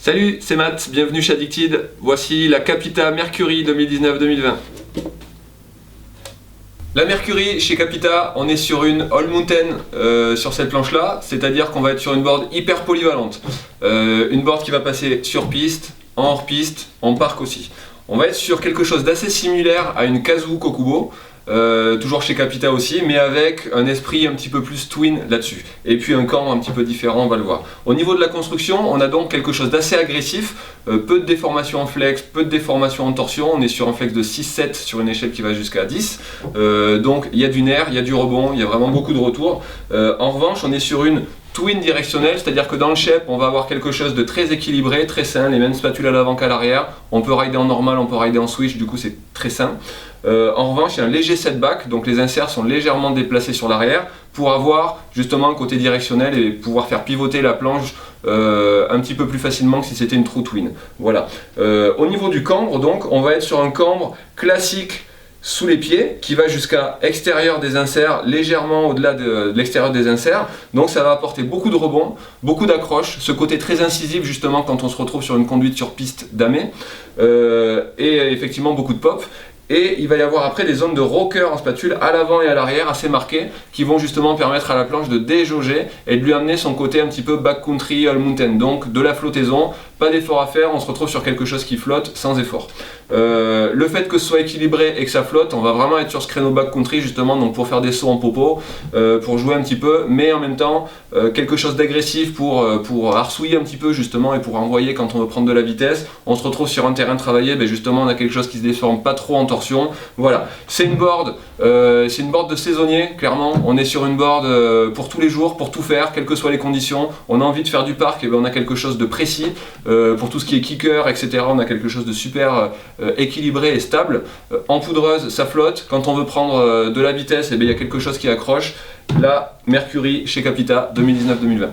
Salut, c'est Matt, bienvenue chez Addicted. Voici la Capita Mercury 2019-2020. La Mercury chez Capita, on est sur une All Mountain sur cette planche là, c'est-à-dire qu'on va être sur une board hyper polyvalente. Une board qui va passer sur piste, en hors-piste, en parc aussi. On va être sur quelque chose d'assez similaire à une Kazoo Kokubo, toujours chez Capita aussi, mais avec un esprit un petit peu plus twin là-dessus. Et puis un camp un petit peu différent, on va le voir. Au niveau de la construction, on a donc quelque chose d'assez agressif, peu de déformation en flex, peu de déformation en torsion. On est sur un flex de 6-7 sur une échelle qui va jusqu'à 10. Donc il y a du nerf, il y a du rebond, il y a vraiment beaucoup de retours. En revanche, on est sur une twin directionnelle, c'est-à-dire que dans le shape, on va avoir quelque chose de très équilibré, très sain, les mêmes spatules à l'avant qu'à l'arrière. On peut rider en normal, on peut rider en switch, du coup c'est très sain. En revanche, il y a un léger setback, donc les inserts sont légèrement déplacés sur l'arrière pour avoir justement un côté directionnel et pouvoir faire pivoter la planche un petit peu plus facilement que si c'était une true twin. Voilà. Au niveau du cambre, donc, on va être sur un cambre classique sous les pieds qui va jusqu'à extérieur des inserts, légèrement au-delà de l'extérieur des inserts. Donc ça va apporter beaucoup de rebond, beaucoup d'accroche, ce côté très incisif justement quand on se retrouve sur une conduite sur piste damée, et effectivement beaucoup de pop. Et il va y avoir après des zones de rocker en spatule à l'avant et à l'arrière assez marquées qui vont justement permettre à la planche de déjauger et de lui amener son côté un petit peu backcountry all mountain, donc de la flottaison, pas d'effort à faire, on se retrouve sur quelque chose qui flotte sans effort. Le fait que ce soit équilibré et que ça flotte, on va vraiment être sur ce créneau backcountry justement, donc pour faire des sauts en popo, pour jouer un petit peu, mais en même temps quelque chose d'agressif pour arsouiller un petit peu justement et pour envoyer quand on veut prendre de la vitesse. On se retrouve sur un terrain travaillé, ben justement on a quelque chose qui se déforme pas trop en torsion. Voilà, c'est une board de saisonnier, clairement. On est sur une board pour tous les jours, pour tout faire, quelles que soient les conditions. On a envie de faire du parc, et ben on a quelque chose de précis. Pour tout ce qui est kicker, etc., on a quelque chose de super équilibré et stable. En poudreuse, ça flotte. Quand on veut prendre de la vitesse, et ben il y a quelque chose qui accroche. La Mercury chez Capita 2019-2020.